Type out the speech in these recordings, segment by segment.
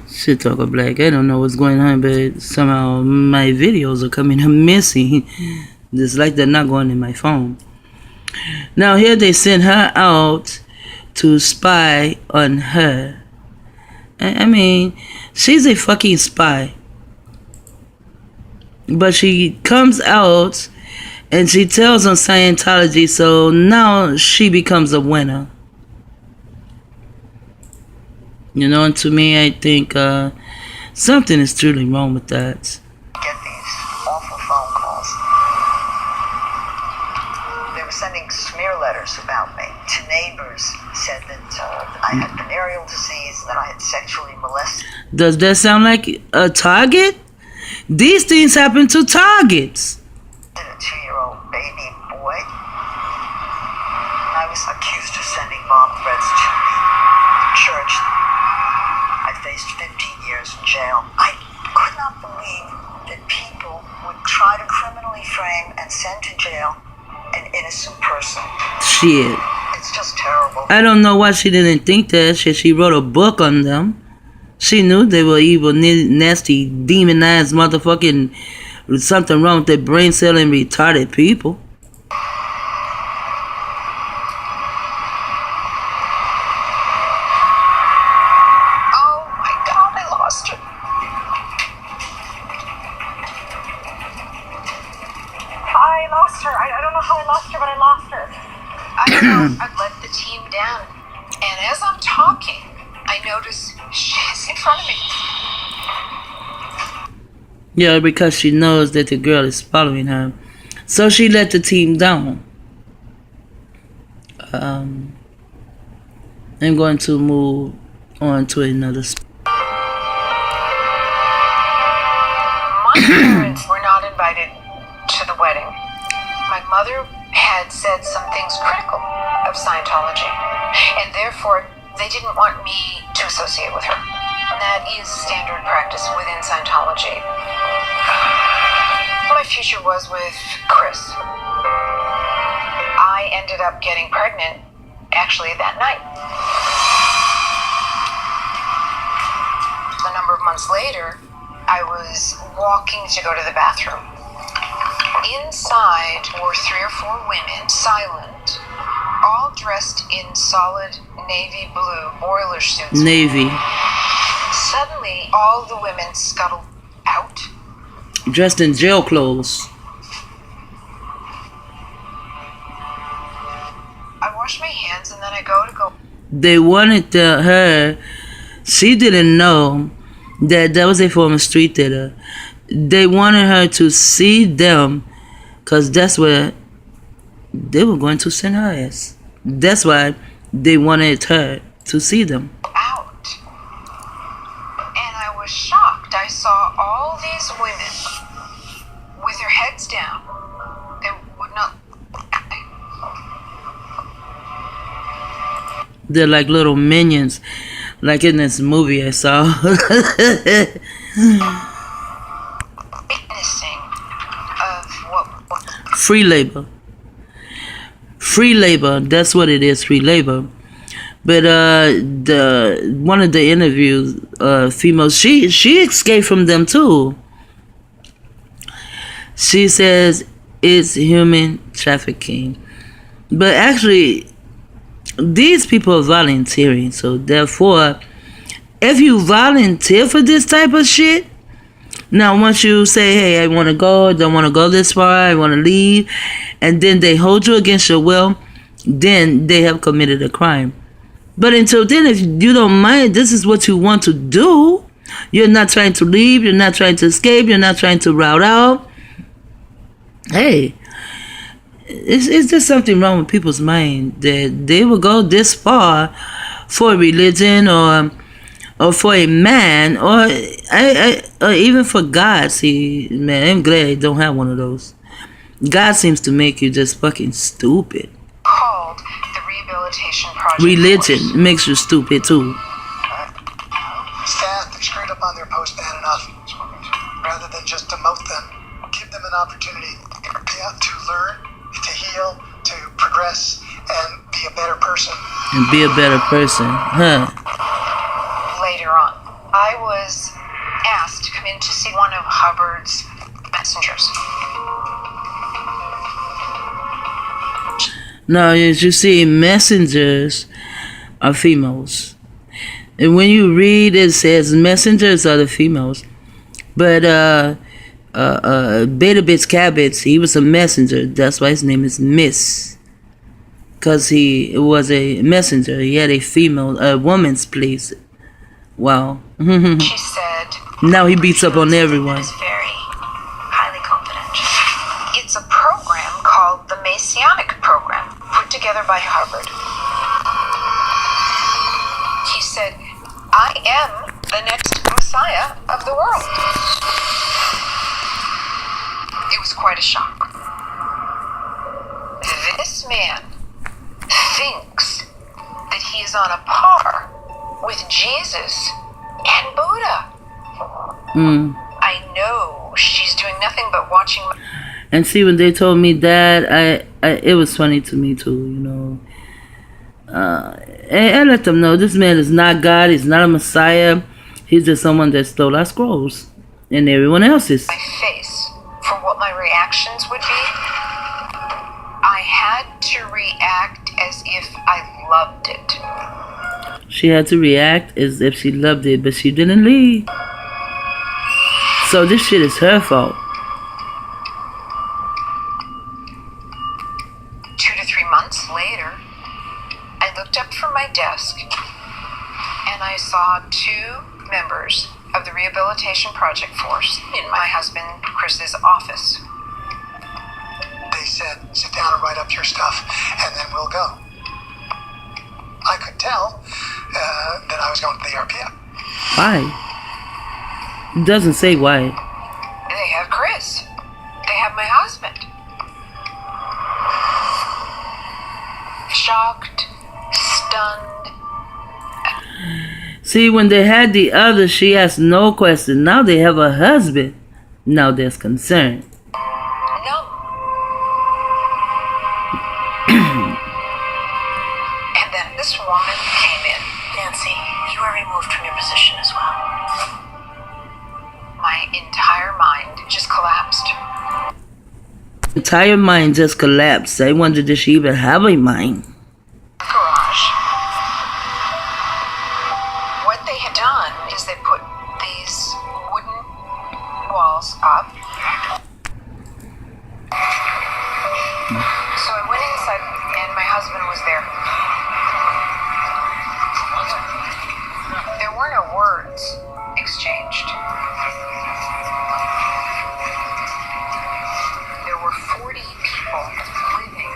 Shit talker black. I don't know what's going on, but somehow my videos are coming up missing. Just like they're not going in my phone. Now here they sent her out to spy on her. I mean, she's a fucking spy. But she comes out and she tells on Scientology, so now she becomes a winner. You know, and to me, I think something is truly wrong with that. Get these awful phone calls. They were sending smear letters about me to neighbors. Said that I had venereal disease, that I had sexually molested. Does that sound like a target? These things happen to targets. A 2-year-old baby boy. I was accused of sending bomb threats to the church. I faced 15 years in jail. I could not believe that people would try to criminally frame and send to jail an innocent person. Shit. It's just terrible. I don't know why she didn't think that shit. She wrote a book on them. She knew they were evil, nasty, demonized motherfucking something wrong with their brain cell and retarded people. I don't know how I lost her, but I lost her. I've let the team down, and as I'm talking, I notice she's in front of me. Yeah, because she knows that the girl is following her. So she let the team down. I'm going to move on to another spot. My parents were not invited to the wedding. My mother had said some things critical of Scientology, and therefore they didn't want me to associate with her. And that is standard practice within Scientology. My future was with Chris. I ended up getting pregnant actually that night. A number of months later, I was walking to go to the bathroom. Inside were 3 or 4 women, silent, all dressed in solid navy blue boiler suits. Navy. Suddenly, all the women scuttled out. Dressed in jail clothes. I wash my hands and then I go. They wanted her. She didn't know that was a form of street theater. They wanted her to see them, because that's where they were going to send her ass. That's why they wanted her to see them. Out. And I was shocked. I saw all these women with their heads down. They would not. They're like little minions, like in this movie I saw. Witnessing of what? Free labor. Free labor. That's what it is. Free labor. But one of the interviews, females, she escaped from them too. She says it's human trafficking, but actually, these people are volunteering. So therefore, if you volunteer for this type of shit, now once you say, hey, I want to go, don't want to go this far, I want to leave, and then they hold you against your will, then they have committed a crime. But until then, if you don't mind, this is what you want to do. You're not trying to leave, you're not trying to escape, you're not trying to route out. Hey, it's just something wrong with people's mind that they will go this far for religion or for a man or even for God. See, man, I'm glad I don't have one of those. God seems to make you just fucking stupid. Called the Rehabilitation Project. Religion makes you stupid too. Staff that screwed up on their post bad enough. Rather than just demote them, give them an opportunity to learn, to heal, to progress, and be a better person. And be a better person, huh? Later on, I was asked to come in to see one of Hubbard's messengers. Now, as you see, messengers are females. And when you read, it says messengers are the females. But Beta Bits Cabbits, he was a messenger. That's why his name is Miss. Because he was a messenger. He had a woman's place. Wow. She said, now he beats up on everyone. Is very highly confidential. it's a program called the Messianic Program, put together by Hubbard. He said, I am the next Messiah of the world. It was quite a shock. This man thinks that he is on a par with Jesus and Buddha. I know she's doing nothing but watching. And see, when they told me that, it was funny to me too, you know. And I let them know this man is not God. He's not a Messiah. He's just someone that stole our scrolls and everyone else's. My face for what my reactions would be. I had to react as if I loved it. She had to react as if she loved it, but she didn't leave. So this shit is her fault. 2 to 3 months later, I looked up from my desk and I saw 2 members of the Rehabilitation Project Force in my husband Chris's office. They said, sit down and write up your stuff, and then we'll go. I could tell that I was going to the RPF. Why? It doesn't say why. They have Chris. They have my husband. Shocked, stunned. See, when they had the other, she asked no question. Now they have a husband. Now there's concern. No. And then this woman came in. Nancy, you were removed from your position as well. My entire mind just collapsed. Entire mind just collapsed. I wondered, did she even have a mind? Garage. What they had done is they put these wooden walls up. So I went inside and my husband was there. There were no words exchanged. There were 40 people living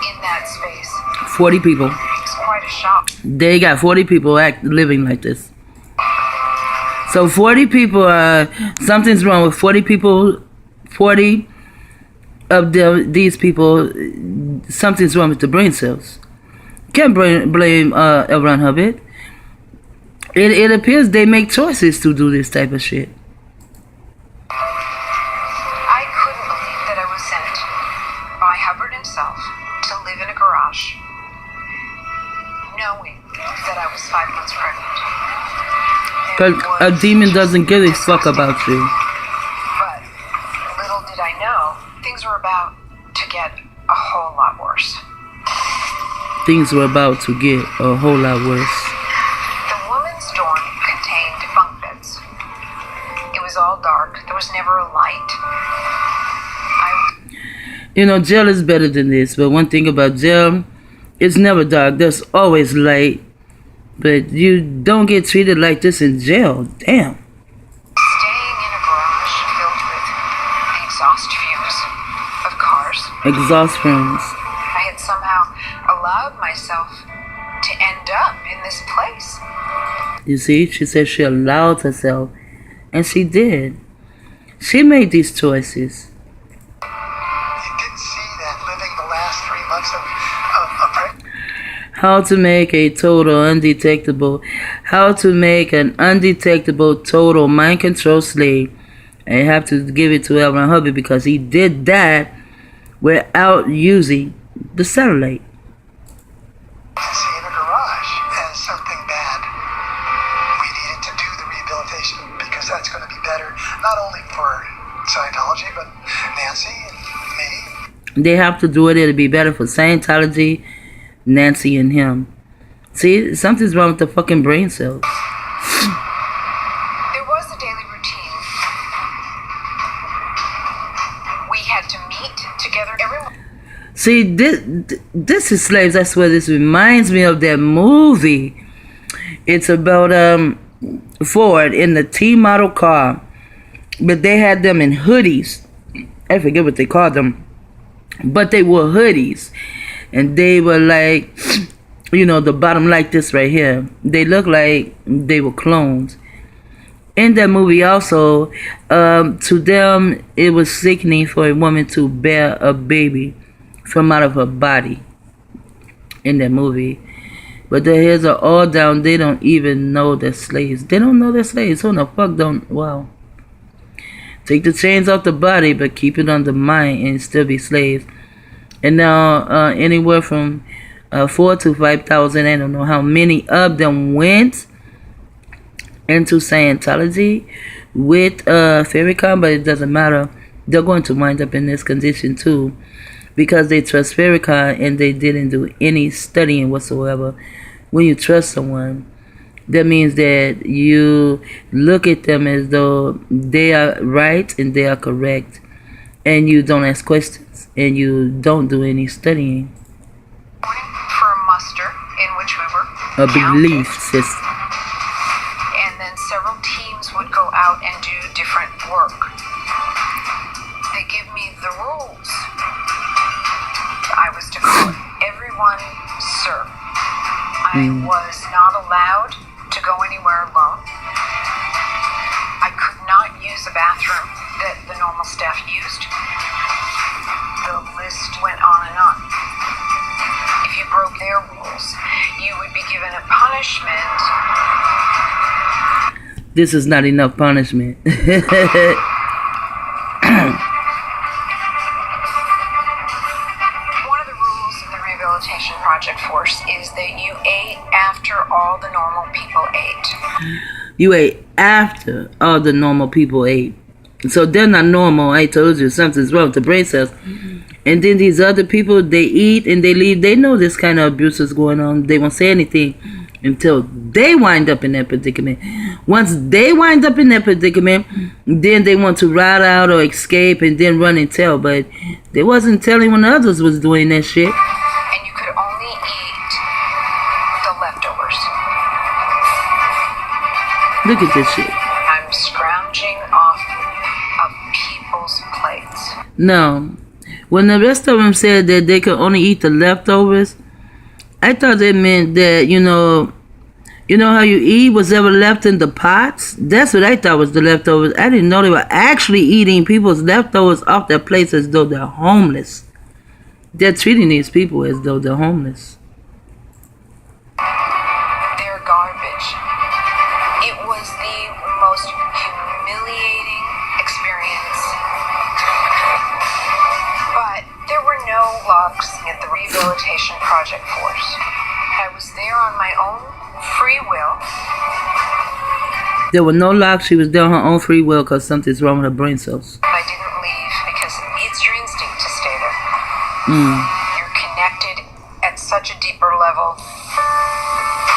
in that space. 40 people. It's quite a shock. They got 40 people living like this. So 40 people something's wrong with 40 people. 40 of these people, something's wrong with the brain cells. Can't blame L. Ron Hubbard. It appears they make choices to do this type of shit. I couldn't believe that I was sent by Hubbard himself to live in a garage, knowing that I was 5 months pregnant. Because a demon doesn't give a fuck about you. But little did I know, things were about to get a whole lot worse. Things were about to get a whole lot worse. The woman's dorm contained bunk beds. It was all dark. There was never a light. You know, jail is better than this. But one thing about jail, it's never dark. There's always light. But you don't get treated like this in jail. Damn. Staying in a garage filled with the exhaust fumes of cars. Exhaust fumes. I had somehow allowed myself to end up in this place. You see, she said she allowed herself. And she did. She made these choices. You didn't see that living the last 3 months of pregnancy. How to make a total undetectable. How to make an undetectable total mind control slave. I have to give it to L. Ron Hubbard because he did that without using the satellite. To see in a garage as something bad. We needed to do the rehabilitation. that's going to be better, not only for Scientology, but Nancy and me. They have to do it. It'll be better for Scientology, Nancy, and him. See, something's wrong with the fucking brain cells. There was a daily routine. We had to meet together every morning. See, this is slaves. I swear, this reminds me of that movie. It's about Ford in the T model car, but they had them in hoodies. I forget what they called them, but they wore hoodies, and they were like, you know, the bottom like this right here. They looked like they were clones. In that movie also, to them, it was sickening for a woman to bear a baby from out of her body in that movie. But their heads are all down. They don't even know they're slaves. They don't know they're slaves. Who the fuck don't? Wow. Take the chains off the body, but keep it on the mind and still be slaves. And now, anywhere from 4,000 to 5,000, I don't know how many of them went into Scientology with Farrakhan, but it doesn't matter. They're going to wind up in this condition too, because they trust Farrakhan and they didn't do any studying whatsoever. When you trust someone, that means that you look at them as though they are right and they are correct, and you don't ask questions and you don't do any studying. For a muster in which we were A belief counted. system. And then several teams would go out and do different work. They give me the rules. I was to call everyone sir. I was not allowed to go anywhere alone. I could not use a bathroom that the normal staff used. The list went on and on. If you broke their rules, you would be given a punishment. This is not enough punishment. Rehabilitation Project Force is that you ate after all the normal people ate. You ate after all the normal people ate. So they're not normal. I told you something's wrong with the brain cells. And then these other people, they eat and they leave. They know this kind of abuse is going on. They won't say anything until they wind up in that predicament. Once they wind up in that predicament, then they want to ride out or escape and then run and tell. But they wasn't telling when others was doing that shit. And you could only eat the leftovers. Look at this shit. I'm scrounging off of people's plates. No. When the rest of them said that they could only eat the leftovers, I thought that meant that, you know how you eat what's ever left in the pots? That's what I thought was the leftovers. I didn't know they were actually eating people's leftovers off their plates as though they're homeless. They're treating these people as though they're homeless. They're garbage. It was the most humiliating experience. But there were no locks at the Rehabilitation Project Force. I was there on my own free will. There were no locks. She was there on her own free will because something's wrong with her brain cells. I didn't leave because it's your instinct to stay there. You're connected at such a deeper level.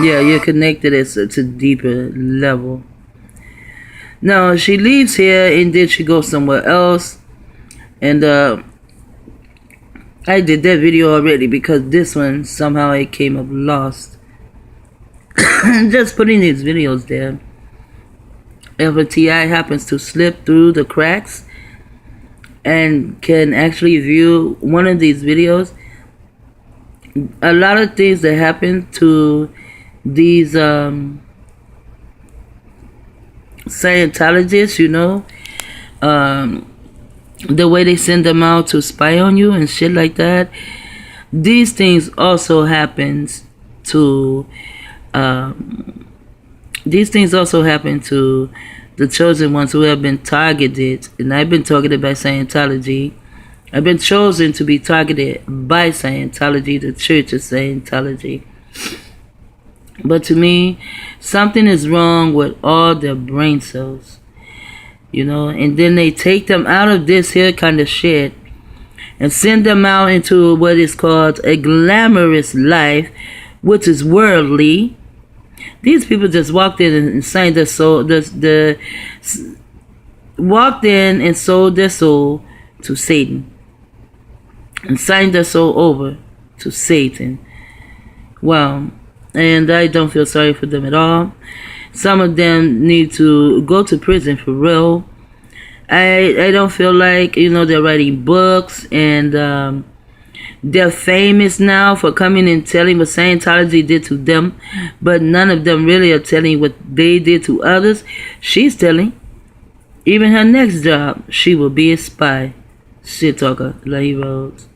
Yeah, you're connected at such a deeper level. Now, she leaves here and then she goes somewhere else. And I did that video already because this one, somehow it came up lost. Just putting these videos there. If a TI happens to slip through the cracks and can actually view one of these videos, a lot of things that happen to these Scientologists, the way they send them out to spy on you and shit like that, these things also happens to the chosen ones who have been targeted. And I've been targeted by Scientology. I've been chosen to be targeted by Scientology, the Church of Scientology. But to me, something is wrong with all their brain cells. and then they take them out of this here kind of shit and send them out into what is called a glamorous life, which is worldly. These people just walked in and signed their soul, walked in and sold their soul to Satan and signed their soul over to Satan. Wow. And I don't feel sorry for them at all. Some of them need to go to prison for real. I don't feel like, they're writing books and they're famous now for coming and telling what Scientology did to them, but none of them really are telling what they did to others. She's telling. Even her next job, she will be a spy. Shit talker, like he wrote.